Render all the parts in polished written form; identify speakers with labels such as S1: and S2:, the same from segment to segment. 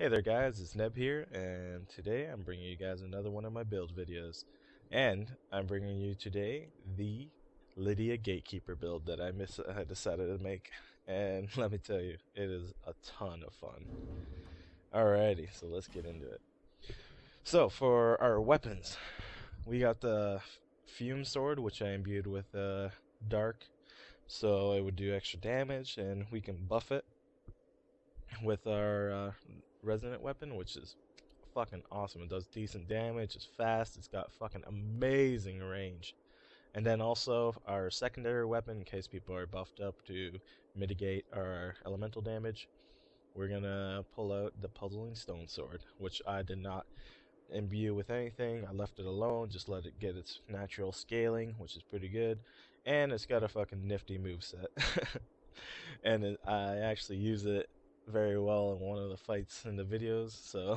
S1: Hey there guys, it's Neb here, and today I'm bringing you guys another one of my build videos. And I'm bringing you today the Leydia Gatekeeper build that I decided to make. And let me tell you, it is a ton of fun. Alrighty, so let's get into it. So for our weapons, we got the Fume Sword, which I imbued with Dark, so it would do extra damage, and we can buff it with our resonant weapon, which is fucking awesome. It does decent damage, it's fast, it's got fucking amazing range. And then also our secondary weapon, in case people are buffed up to mitigate our elemental damage, we're gonna pull out the Puzzling Stone Sword, which I did not imbue with anything. I left it alone, just let it get its natural scaling, which is pretty good. And it's got a fucking nifty moveset. I actually use it very well in one of the fights in the videos, so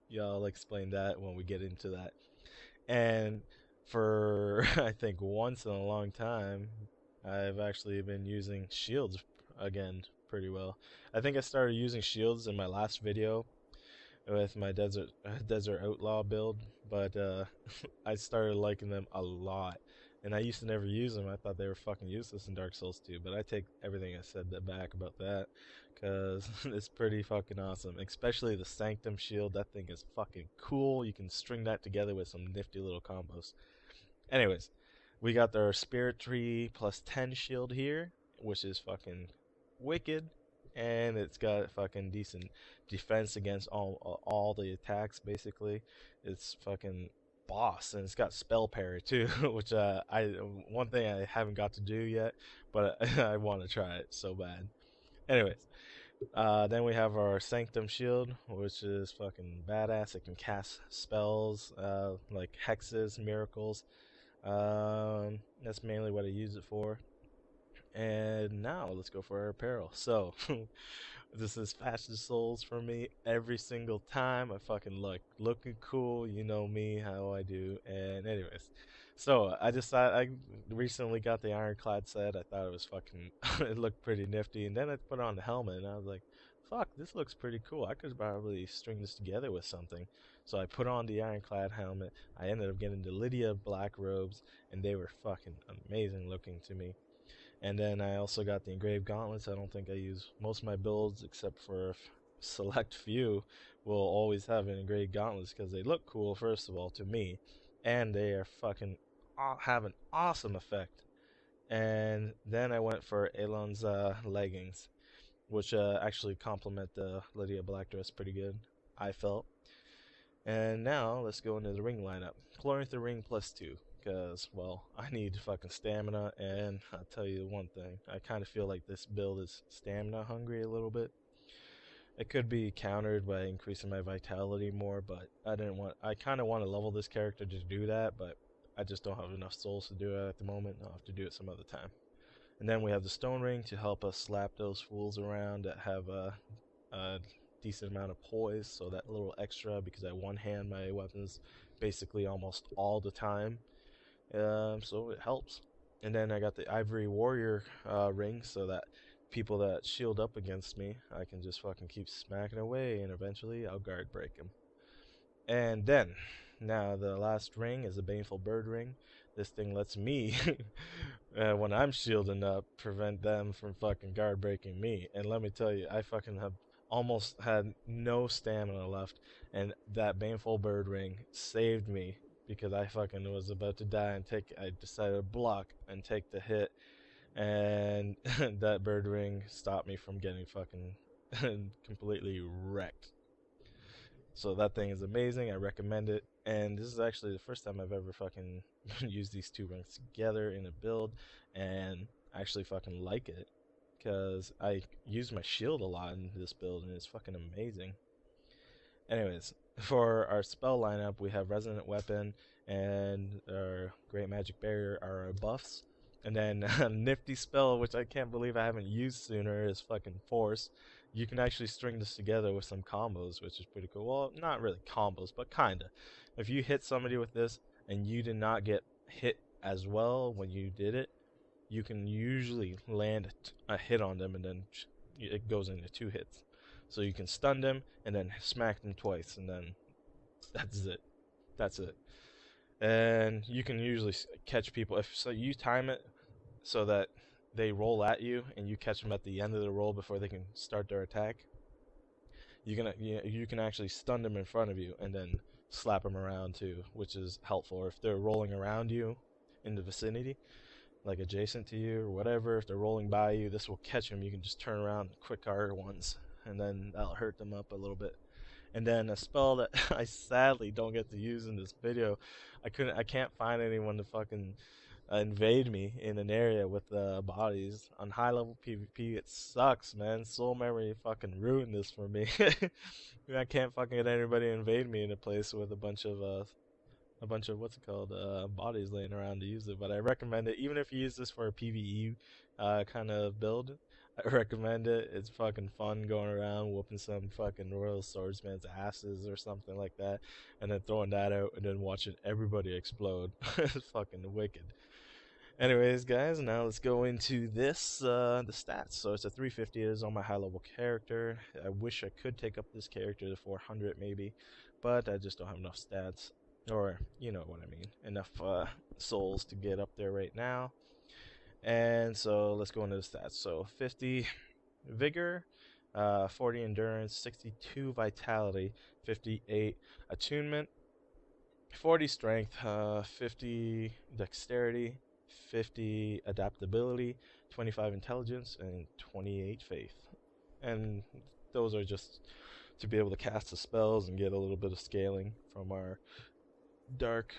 S1: y'all explain that when we get into that. And for I think once in a long time, I've actually been using shields again pretty well. I think I started using shields in my last video with my desert outlaw build, but I started liking them a lot. And I used to never use them. I thought they were fucking useless in Dark Souls 2, but I take everything I said back about that because it's pretty fucking awesome. Especially the Sanctum shield. That thing is fucking cool. You can string that together with some nifty little combos. Anyways, we got our Spirit Tree plus 10 shield here, which is fucking wicked, and it's got fucking decent defense against all the attacks. Basically, it's fucking boss, and it's got spell parry too, which I one thing I haven't got to do yet, but I want to try it so bad. Anyways, then we have our Sanctum Shield, which is fucking badass. It can cast spells like hexes, miracles. That's mainly what I use it for. And now let's go for our apparel. So this is Fashion Souls for me every single time. I fucking looking cool. You know me, how I do. And anyways, so I decided I recently got the Ironclad set. I thought it was fucking it looked pretty nifty. And then I put on the helmet and I was like, fuck, this looks pretty cool. I could probably string this together with something. So I put on the Ironclad helmet. I ended up getting the Leydia black robes, and they were fucking amazing looking to me. And then I also got the engraved gauntlets. I don't think I use most of my builds except for a select few will always have an engraved gauntlets because they look cool first of all to me, and they are fucking have an awesome effect. And then I went for Elon's leggings, which actually complement the Lydia black dress pretty good, I felt. And now let's go into the ring lineup. Chlorantha ring plus 2. Because, well, I need fucking stamina, and I'll tell you one thing. I kind of feel like this build is stamina hungry a little bit. It could be countered by increasing my vitality more, but I kind of want to level this character to do that, but I just don't have enough souls to do it at the moment. I'll have to do it some other time. And then we have the stone ring to help us slap those fools around that have a decent amount of poise, so that little extra because I one hand my weapons basically almost all the time. So it helps. And then I got the Ivory Warrior ring so that people that shield up against me, I can just fucking keep smacking away and eventually I'll guard break them. And then, now the last ring is a Baneful Bird ring. This thing lets me, when I'm shielding up, prevent them from fucking guard breaking me. And let me tell you, I fucking have almost had no stamina left, and that Baneful Bird ring saved me because I fucking was about to die and I decided to block and take the hit, and that bird ring stopped me from getting fucking completely wrecked. So that thing is amazing. I recommend it. And this is actually the first time I've ever fucking used these two rings together in a build and actually fucking like it. Because I use my shield a lot in this build and it's fucking amazing. Anyways, for our spell lineup, we have Resonant Weapon and our Great Magic Barrier are our buffs. And then a nifty spell, which I can't believe I haven't used sooner, is fucking Force. You can actually string this together with some combos, which is pretty cool. Well, not really combos, but kinda. If you hit somebody with this and you did not get hit as well when you did it, you can usually land a hit on them and then it goes into 2 hits. So you can stun them and then smack them twice, and then that's it. That's it. And you can usually catch people if so you time it so that they roll at you and you catch them at the end of the roll before they can start their attack. You can actually stun them in front of you and then slap them around too, which is helpful. Or if they're rolling around you in the vicinity, like adjacent to you or whatever, if they're rolling by you, this will catch them. You can just turn around quick R once, and then that'll hurt them up a little bit. And then a spell that I sadly don't get to use in this video, I can't find anyone to fucking invade me in an area with bodies on high level PvP. It sucks, man. Soul Memory fucking ruined this for me. I can't fucking get anybody to invade me in a place with a bunch of what's it called bodies laying around to use it. But I recommend it, even if you use this for a PvE kind of build. I recommend it. It's fucking fun going around whooping some fucking Royal Swordsman's asses or something like that, and then throwing that out and then watching everybody explode. It's fucking wicked. Anyways, guys, now let's go into this, the stats. So it's a 350. It is on my high level character. I wish I could take up this character to 400 maybe, but I just don't have enough stats, or you know what I mean, enough souls to get up there right now. And so let's go into the stats. So 50 vigor, 40 endurance, 62 vitality, 58 attunement, 40 strength, 50 dexterity, 50 adaptability, 25 intelligence, and 28 faith. And those are just to be able to cast the spells and get a little bit of scaling from our dark.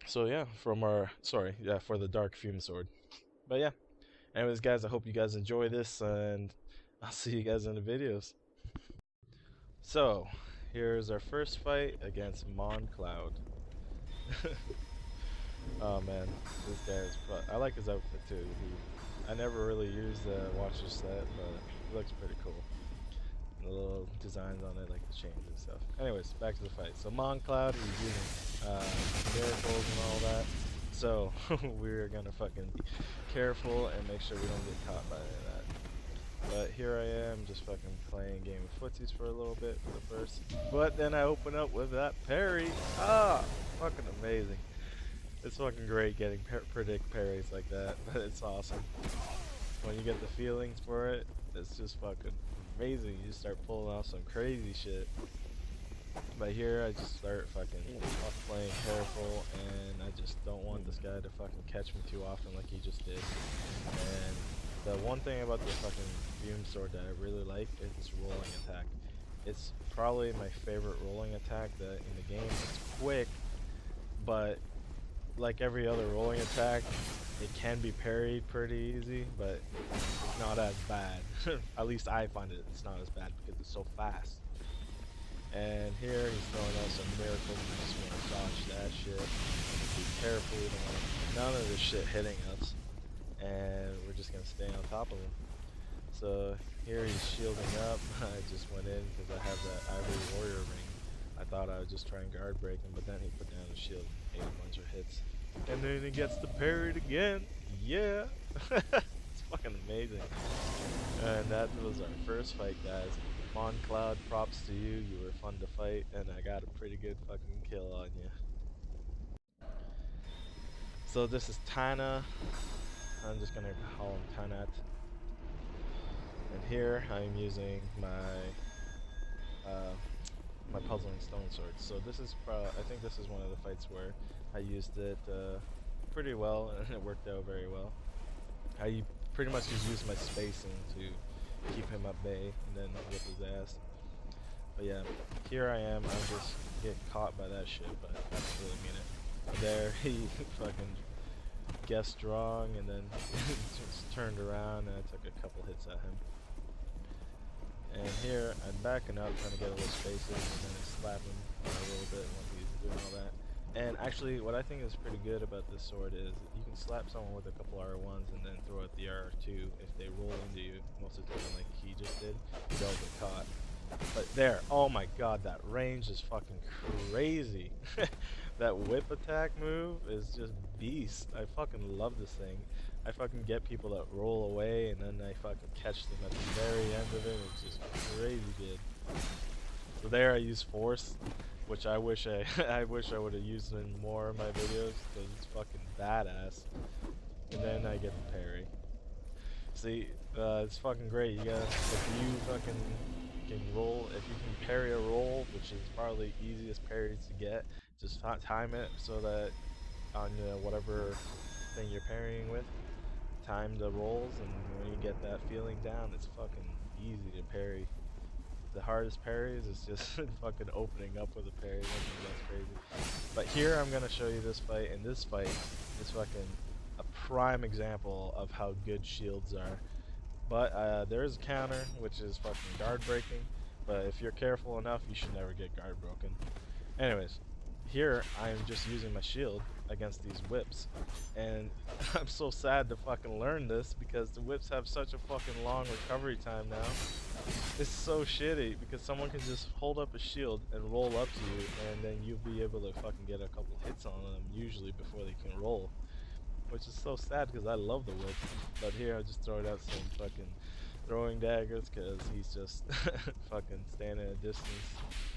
S1: So yeah, for the dark fume sword. But yeah, anyways, guys, I hope you guys enjoy this, and I'll see you guys in the videos. So here's our first fight against Mon Cloud. Oh man, this guy is I like his outfit too. I never really used the Watcher set, but it looks pretty cool. The little designs on it, like the chains and stuff. Anyways, back to the fight. So Mon Cloud, he's using miracles and all that. So we're gonna fucking be careful and make sure we don't get caught by any of that. But here I am, just fucking playing a game of footsies for a little bit for the first. But then I open up with that parry. Ah, fucking amazing. It's fucking great getting predict parries like that. It's awesome. When you get the feelings for it, it's just fucking amazing. You just start pulling off some crazy shit. But here I just start fucking playing careful, and I just don't want this guy to fucking catch me too often like he just did. And the one thing about the fucking Fume Sword that I really like is this rolling attack. It's probably my favorite rolling attack in the game. It's quick, but like every other rolling attack, it can be parried pretty easy, but not as bad. At least I find it's not as bad because it's so fast. And here he's throwing out some miracles. We just want to dodge that shit. Be careful, we don't want none of this shit hitting us. And we're just gonna stay on top of him. So here he's shielding up. I just went in because I have that Ivory Warrior ring. I thought I would just try and guard break him, but then he put down his shield, ate a bunch of hits. And then he gets the parried again. Yeah! It's fucking amazing. And that was our first fight, guys. Mon Cloud, props to you. You were fun to fight, and I got a pretty good fucking kill on you. So this is Tana. I'm just gonna call him Tanat. And here I'm using my puzzling stone sword. So this is I think this is one of the fights where I used it pretty well, and it worked out very well. I pretty much just used my spacing to keep him at bay and then whip his ass. But yeah, here I am. I'm just getting caught by that shit, but I don't really mean it. There, he fucking guessed wrong and then just turned around, and I took a couple hits at him. And here I'm backing up, trying to get a little spacing, and then I slap him a little bit when he's doing all that. And actually, what I think is pretty good about this sword is you can slap someone with a couple R1s and then throw out the R2 if they roll into you. Most of the time, like he just did, you don't get caught. But there, oh my god, that range is fucking crazy. That whip attack move is just beast. I fucking love this thing. I fucking get people that roll away, and then I fucking catch them at the very end of it. It's just crazy good. So there I use force, which I wish I wish I would have used in more of my videos because it's fucking badass. And then I get the parry. See, it's fucking great. You got if you fucking can roll, if you can parry a roll, which is probably the easiest parries to get, just time it so that on whatever thing you're parrying with, time the rolls, and when you get that feeling down, it's fucking easy to parry. The hardest parries is just fucking opening up with a parry. That's crazy. But here I'm gonna show you this fight, and this fight is fucking a prime example of how good shields are. But there is a counter, which is fucking guard breaking. But if you're careful enough, you should never get guard broken. Anyways, here I'm just using my shield against these whips, and I'm so sad to fucking learn this because the whips have such a fucking long recovery time now. It's so shitty because someone can just hold up a shield and roll up to you, and then you'll be able to fucking get a couple hits on them usually before they can roll, which is so sad because I love the whip. But here I'll just throw out some fucking throwing daggers because he's just fucking standing at a distance,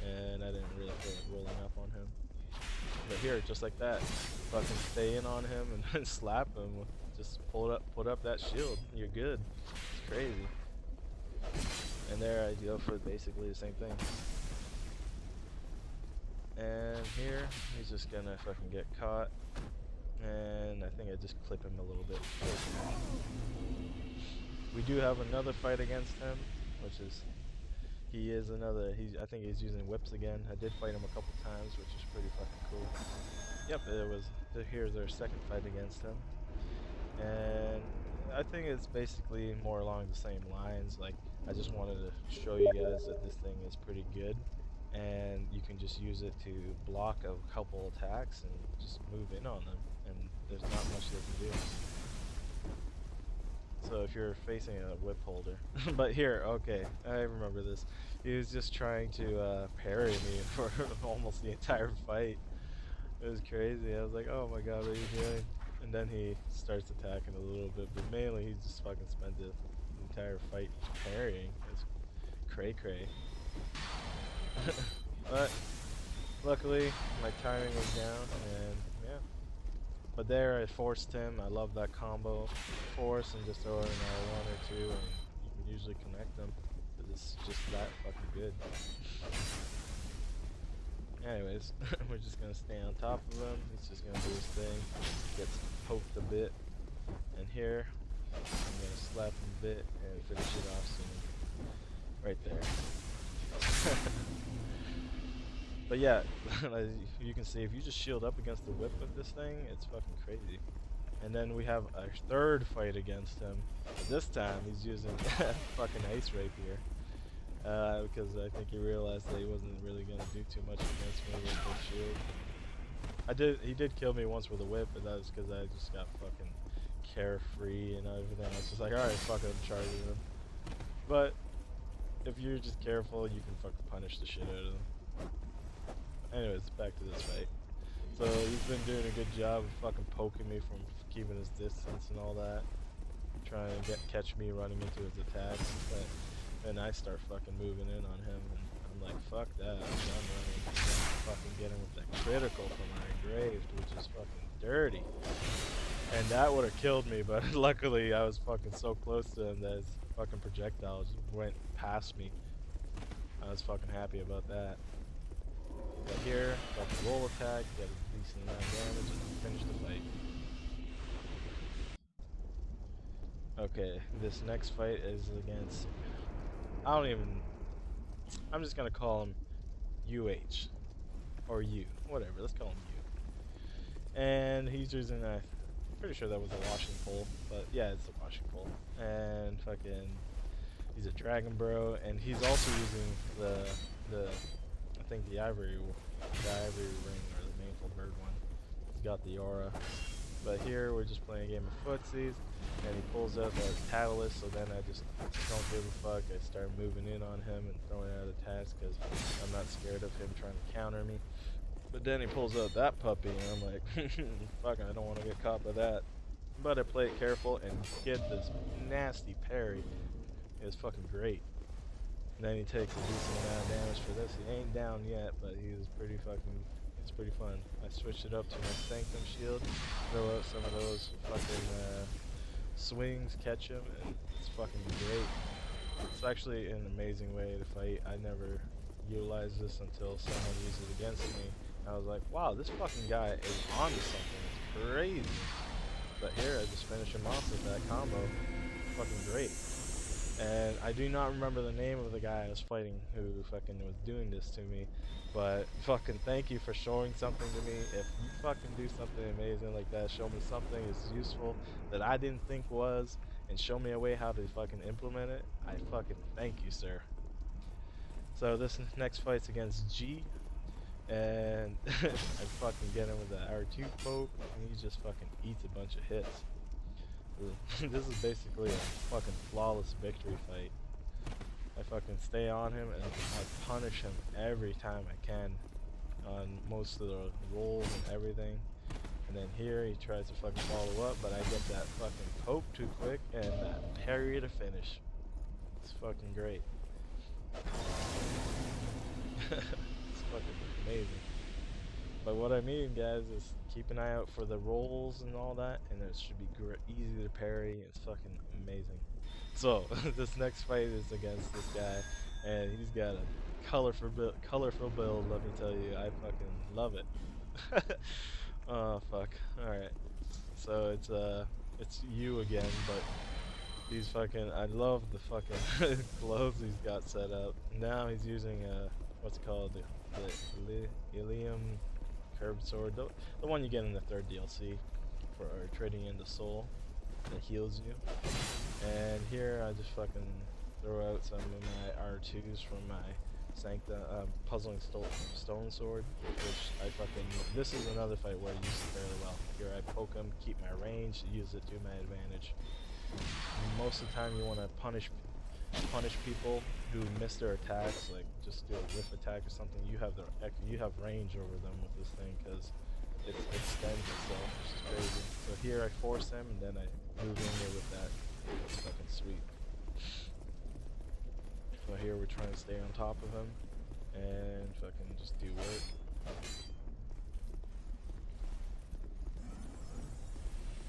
S1: and I didn't really feel like rolling up on him. But here, just like that, fucking stay in on him and then slap him. Just put up that shield. You're good. It's crazy. And there I go for basically the same thing. And here, he's just gonna fucking get caught. And I think I just clip him a little bit. We do have another fight against him, which is I think he's using whips again. I did fight him a couple times, which is pretty fucking cool. Yep, here's our second fight against him. And I think it's basically more along the same lines. Like, I just wanted to show you guys that this thing is pretty good, and you can just use it to block a couple attacks and just move in on them, and there's not much they can do. So if you're facing a whip holder, but here, okay, I remember this. He was just trying to parry me for almost the entire fight. It was crazy. I was like, oh my god, what are you doing? And then he starts attacking a little bit, but mainly he just fucking spent the entire fight parrying. It's cray cray. But luckily my timing was down, and yeah. But there I forced him. I love that combo. Force and just throw in one or two, and you can usually connect them. It's just that fucking good. Anyways, we're just gonna stay on top of him. He's just gonna do his thing. Gets poked a bit. And here, I'm gonna slap him a bit and finish it off soon. Right there. But yeah, as you can see, if you just shield up against the whip of this thing, it's fucking crazy. And then we have a third fight against him. This time he's using fucking ice rapier. Because I think he realized that he wasn't really gonna do too much against me with the shield. He did kill me once with a whip, but that was because I just got fucking carefree and everything. I was just like, alright, fuck it, I'm charging him. But if you're just careful, you can fucking punish the shit out of him. Anyways, back to this fight. So he's been doing a good job of fucking poking me from keeping his distance and all that, trying to catch me running into his attacks. But then I start fucking moving in on him, and I'm like, fuck that, I'm done running. And then fucking get him with that critical from our engraved, which is fucking dirty. And that would have killed me, but luckily I was fucking so close to him that his fucking projectile just went past me. I was fucking happy about that. But here, fucking roll attack, get a decent amount of damage, and finish the fight. Okay, this next fight is against, I'm just gonna call him UH. Or U, whatever, let's call him U. And he's using I'm pretty sure that was a washing pole, but yeah, it's a washing pole. And fucking, he's a dragon bro, and he's also using I think the ivory ring, or the mantle bird one. He's got the aura. But here we're just playing a game of footsies, and he pulls out that catalyst, so then I just don't give a fuck. I start moving in on him and throwing out attacks because I'm not scared of him trying to counter me. But then he pulls out that puppy, and I'm like, fuck, I don't want to get caught by that. But I play it careful and get this nasty parry. It was fucking great. And then he takes a decent amount of damage for this. He ain't down yet, but he was pretty fucking. It's pretty fun. I switched it up to my Sanctum shield, throw out some of those fucking swings, catch him, and it's fucking great. It's actually an amazing way to fight. I never utilized this until someone used it against me. I was like, wow, this fucking guy is onto something. It's crazy. But here, I just finish him off with that combo. Fucking great. And I do not remember the name of the guy I was fighting who fucking was doing this to me. But fucking thank you for showing something to me. If you fucking do something amazing like that, show me something that's useful that I didn't think was, and show me a way how to fucking implement it, I fucking thank you, sir. So this next fight's against G. And I fucking get him with the R2 poke, and he just fucking eats a bunch of hits. This is basically a fucking flawless victory fight. I fucking stay on him and I punish him every time I can on most of the rolls and everything. And then here he tries to fucking follow up, but I get that fucking poke too quick and that parry to finish. It's fucking great. It's fucking amazing. But what I mean, guys, is keep an eye out for the rolls and all that, and it should be easy to parry. It's fucking amazing. So this next fight is against this guy, and he's got a colorful build. Let me tell you, I fucking love it. Oh fuck. All right. So it's you again, but he's fucking. I love the fucking gloves he's got set up. Now he's using what's it called, the Ilium curved sword, the one you get in the 3rd DLC for trading in the soul that heals you. And here I just fucking throw out some of my R2s from my puzzling stone sword, which I fucking. This is another fight where I use it fairly well. Here I poke him, keep my range, use it to my advantage. Most of the time you want to punish people who miss their attacks, like just do a whiff attack or something. You have range over them with this thing because it extends itself, which is crazy. So here I force him and then I move in there with that. It's fucking sweet. So here we're trying to stay on top of him and fucking just do work.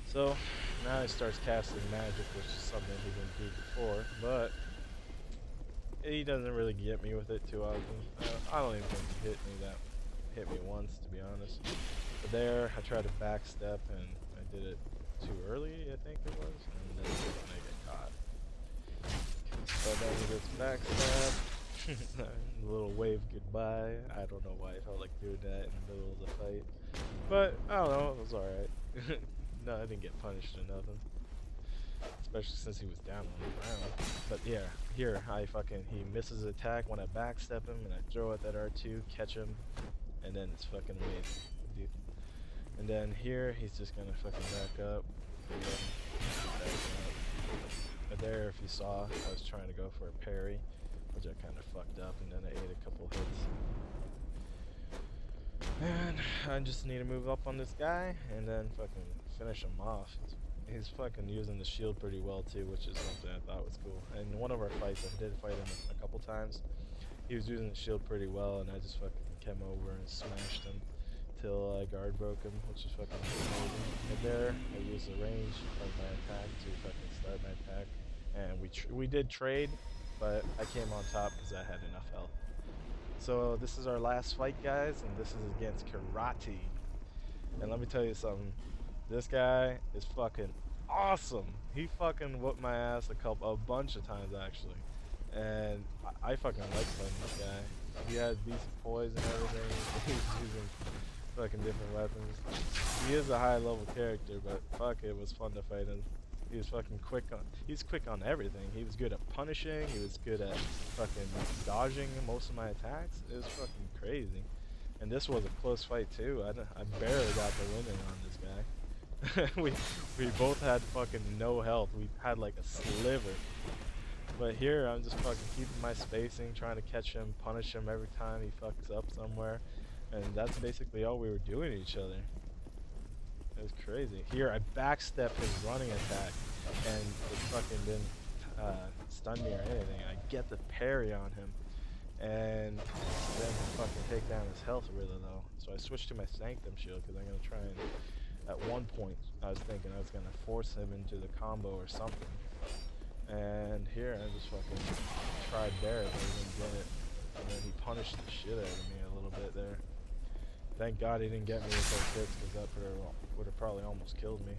S1: So now he starts casting magic, which is something he didn't do before, but he doesn't really get me with it too often. I don't even think he hit me once, to be honest. But there, I tried to backstep and I did it too early, I think it was, and then I get caught. So then he gets backstabbed. A little wave goodbye. I don't know why I felt like doing that in the middle of the fight, but I don't know, it was alright. No, I didn't get punished or nothing. Especially since he was down on the ground. But yeah, here he misses attack when I backstep him and I throw out that R2, catch him, and then it's fucking amazing. Dude. And then here he's just gonna fucking back up. And then back up. But there, if you saw, I was trying to go for a parry, which I kind of fucked up, and then I ate a couple hits. And I just need to move up on this guy and then fucking finish him off. He's fucking using the shield pretty well too, which is something I thought was cool. And in one of our fights, I did fight him a couple times. He was using the shield pretty well, and I just fucking came over and smashed him till I guard broke him, which is fucking amazing. And there, I used the range of my attack to fucking start my attack. And we did trade, but I came on top because I had enough health. So this is our last fight, guys, and this is against Karate. And let me tell you something. This guy is fucking awesome. He fucking whooped my ass a bunch of times actually, and I fucking like playing this guy. He has decent poise and everything. He's using fucking different weapons. He is a high level character, but fuck, it was fun to fight him. He was fucking quick on. He's quick on everything. He was good at punishing. He was good at fucking dodging most of my attacks. It was fucking crazy. And this was a close fight too. I barely got the winning on this guy. we both had fucking no health. We had like a sliver. But here I'm just fucking keeping my spacing, trying to catch him, punish him every time he fucks up somewhere. And that's basically all we were doing to each other. It was crazy. Here, I backstep his running attack, and it fucking didn't stun me or anything. I get the parry on him, and then fucking take down his health really low. So I switched to my Sanctum Shield because I'm gonna try and. At one point, I was thinking I was gonna force him into the combo or something. And here, I just fucking tried there, but he didn't get it. And then he punished the shit out of me a little bit there. Thank God he didn't get me with those hits, because that would have probably almost killed me.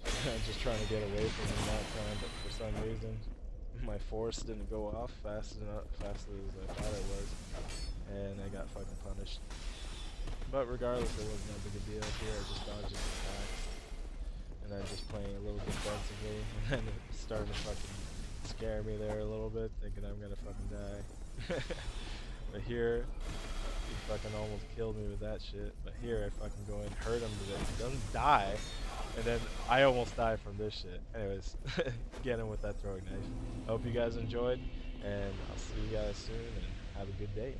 S1: I'm just trying to get away from him that time, but for some reason, my force didn't go off fast as I thought it was, and I got fucking punished. But regardless, it wasn't that big a deal. Here, I just dodged his attacks, and then just playing a little defensively, and then it started to fucking scare me there a little bit, thinking I'm gonna fucking die. But here, he fucking almost killed me with that shit. But here, I fucking go and hurt him to death. He doesn't die, and then I almost die from this shit. Anyways, get him with that throwing knife. I hope you guys enjoyed, and I'll see you guys soon, and have a good day.